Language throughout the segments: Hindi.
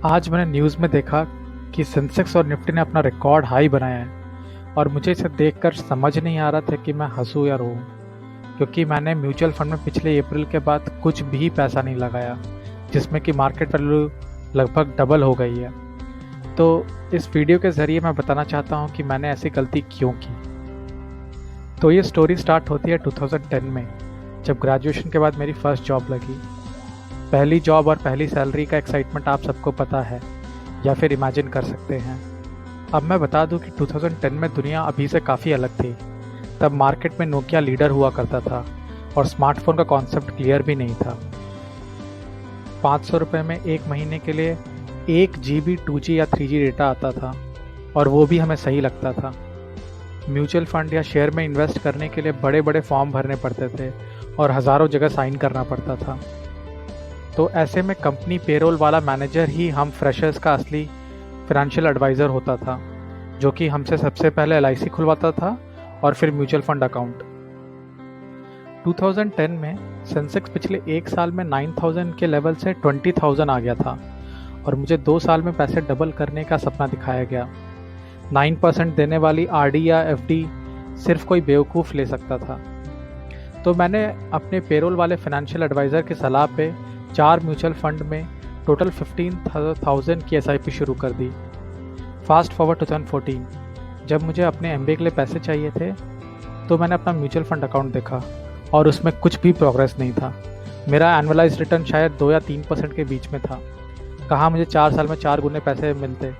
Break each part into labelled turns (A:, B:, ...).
A: आज मैंने न्यूज़ में देखा कि सेंसेक्स और निफ्टी ने अपना रिकॉर्ड हाई बनाया है और मुझे इसे देखकर समझ नहीं आ रहा था कि मैं हंसूं या रोऊं, क्योंकि मैंने म्यूचुअल फंड में पिछले अप्रैल के बाद कुछ भी पैसा नहीं लगाया, जिसमें कि मार्केट वैल्यू लगभग डबल हो गई है। तो इस वीडियो के ज़रिए मैं बताना चाहता हूं कि मैंने ऐसी गलती क्यों की। तो ये स्टोरी स्टार्ट होती है 2010 में, जब ग्रेजुएशन के बाद मेरी फर्स्ट जॉब लगी। पहली जॉब और पहली सैलरी का एक्साइटमेंट आप सबको पता है या फिर इमेजिन कर सकते हैं। अब मैं बता दूं कि 2010 में दुनिया अभी से काफ़ी अलग थी। तब मार्केट में नोकिया लीडर हुआ करता था और स्मार्टफोन का कॉन्सेप्ट क्लियर भी नहीं था। 500 रुपये में एक महीने के लिए 1 GB 2G या 3G डेटा आता था, और वो भी हमें सही लगता था। म्यूचुअल फंड या शेयर में इन्वेस्ट करने के लिए बड़े बड़े फॉर्म भरने पड़ते थे और हज़ारों जगह साइन करना पड़ता था। तो ऐसे में कंपनी पेरोल वाला मैनेजर ही हम फ्रेशर्स का असली फाइनेंशियल एडवाइज़र होता था, जो कि हमसे सबसे पहले LIC खुलवाता था और फिर म्यूचुअल फंड अकाउंट। 2010 में सेंसेक्स पिछले एक साल में 9,000 के लेवल से 20,000 आ गया था और मुझे 2 साल में पैसे डबल करने का सपना दिखाया गया। 9% देने वाली RD या FD सिर्फ कोई बेवकूफ़ ले सकता था। तो मैंने अपने पेरोल वाले फाइनेंशियल एडवाइज़र की सलाह पे 4 म्यूचुअल फंड में टोटल 15,000 की SIP शुरू कर दी। फास्ट फॉरवर्ड 2014, जब मुझे अपने MBA के लिए पैसे चाहिए थे, तो मैंने अपना म्यूचुअल फंड अकाउंट देखा और उसमें कुछ भी प्रोग्रेस नहीं था। मेरा एनुअलाइज्ड रिटर्न शायद 2 या 3% के बीच में था। कहाँ मुझे 4 साल में 4 गुने पैसे मिलते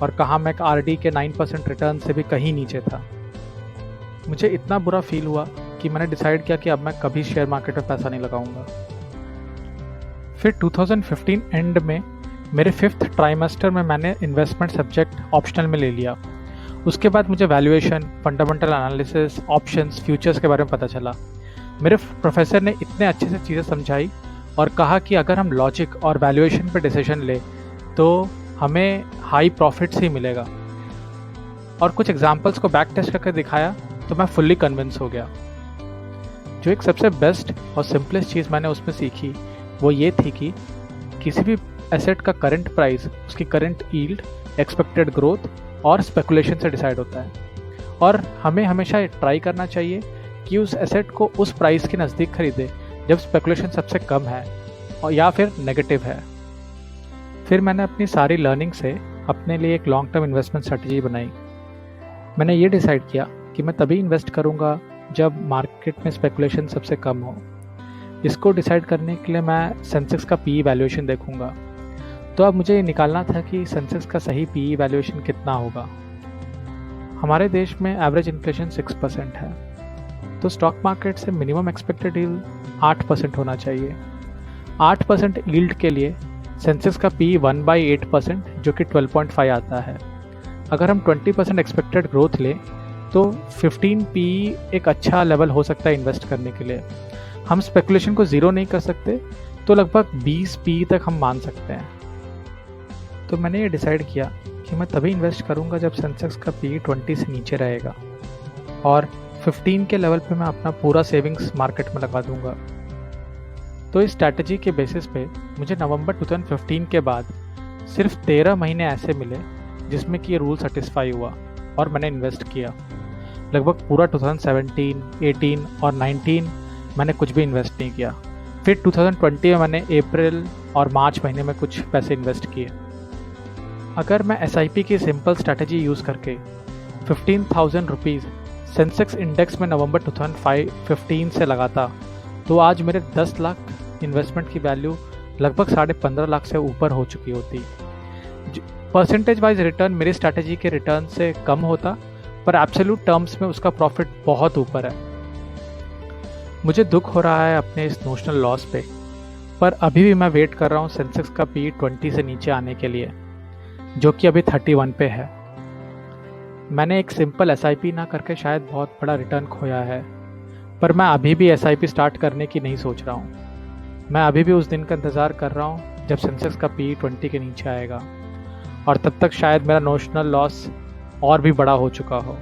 A: और कहाँ मैं एक RD के 9% रिटर्न से भी कहीं नीचे था। मुझे इतना बुरा फील हुआ कि मैंने डिसाइड किया कि अब मैं कभी शेयर मार्केट में पैसा नहीं लगाऊंगा। फिर 2015 एंड में मेरे 5th ट्राइमेस्टर में मैंने इन्वेस्टमेंट सब्जेक्ट ऑप्शनल में ले लिया। उसके बाद मुझे valuation, fundamental analysis, options, futures के बारे में पता चला। मेरे प्रोफेसर ने इतने अच्छे से चीज़ें समझाई और कहा कि अगर हम लॉजिक और वैल्यूएशन पे डिसीजन ले तो हमें हाई प्रॉफिट्स ही मिलेगा। और कुछ एग्जांपल्स को बैक टेस्ट करके दिखाया तो मैं फुल्ली कन्विंस हो गया। जो एक सबसे बेस्ट और सिंपलेस्ट चीज़ मैंने उसमें सीखी वो ये थी कि किसी भी एसेट का करंट प्राइस उसकी करंट यील्ड, एक्सपेक्टेड ग्रोथ और स्पेकुलेशन से डिसाइड होता है, और हमें हमेशा ट्राई करना चाहिए कि उस एसेट को उस प्राइस के नज़दीक खरीदे जब स्पेकुलेशन सबसे कम है और या फिर नेगेटिव है। फिर मैंने अपनी सारी लर्निंग से अपने लिए एक लॉन्ग टर्म इन्वेस्टमेंट स्ट्रेटजी बनाई। मैंने ये डिसाइड किया कि मैं तभी इन्वेस्ट करूँगा जब मार्केट में स्पेकुलेशन सबसे कम हो। इसको डिसाइड करने के लिए मैं सेंसेक्स का PE वैल्यूएशन देखूंगा। तो अब मुझे ये निकालना था कि सेंसेक्स का सही PE वैल्यूएशन कितना होगा। हमारे देश में एवरेज इन्फ्लेशन 6% है, तो स्टॉक मार्केट से मिनिमम एक्सपेक्टेड यील्ड 8% होना चाहिए। 8% यील्ड के लिए सेंसेक्स का PE 1/8% जो कि 12.5 आता है। अगर हम 20% एक्सपेक्टेड ग्रोथ लें तो 15 PE एक अच्छा लेवल हो सकता है इन्वेस्ट करने के लिए। हम स्पेकुलेशन को ज़ीरो नहीं कर सकते तो लगभग 20 PE तक हम मान सकते हैं। तो मैंने ये डिसाइड किया कि मैं तभी इन्वेस्ट करूंगा जब सेंसेक्स का PE 20 से नीचे रहेगा और 15 के लेवल पे मैं अपना पूरा सेविंग्स मार्केट में लगा दूंगा। तो इस स्ट्रैटेजी के बेसिस पे मुझे नवंबर 2015 के बाद सिर्फ 13 महीने ऐसे मिले जिसमें कि ये रूल सेटिस्फाई हुआ और मैंने इन्वेस्ट किया। लगभग पूरा 2017, 18 और 19 मैंने कुछ भी इन्वेस्ट नहीं किया। फिर 2020 में मैंने अप्रैल और मार्च महीने में कुछ पैसे इन्वेस्ट किए। अगर मैं SIP की सिंपल स्ट्रैटेजी यूज़ करके 15,000 रुपीज़ सेंसेक्स इंडेक्स में नवंबर 2015 से लगाता तो आज मेरे 10 लाख इन्वेस्टमेंट की वैल्यू लगभग 15.5 लाख से ऊपर हो चुकी होती। परसेंटेज वाइज रिटर्न मेरी स्ट्रैटेजी के रिटर्न से कम होता, पर एब्सोल्यूट टर्म्स में उसका प्रॉफिट बहुत ऊपर है। मुझे दुख हो रहा है अपने इस नोशनल लॉस पे, पर अभी भी मैं वेट कर रहा हूँ सेंसेक्स का PE 20 से नीचे आने के लिए, जो कि अभी 31 पे है। मैंने एक सिंपल SIP ना करके शायद बहुत बड़ा रिटर्न खोया है, पर मैं अभी भी SIP स्टार्ट करने की नहीं सोच रहा हूँ। मैं अभी भी उस दिन का इंतज़ार कर रहा हूँ जब सेंसेक्स का PE 20 के नीचे आएगा, और तब तक शायद मेरा नोशनल लॉस और भी बड़ा हो चुका हो।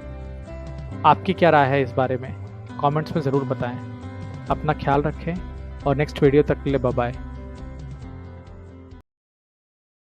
A: आपकी क्या राय है इस बारे में? कमेंट्स में ज़रूर बताएं। अपना ख्याल रखें और नेक्स्ट वीडियो तक के लिए बाय बाय।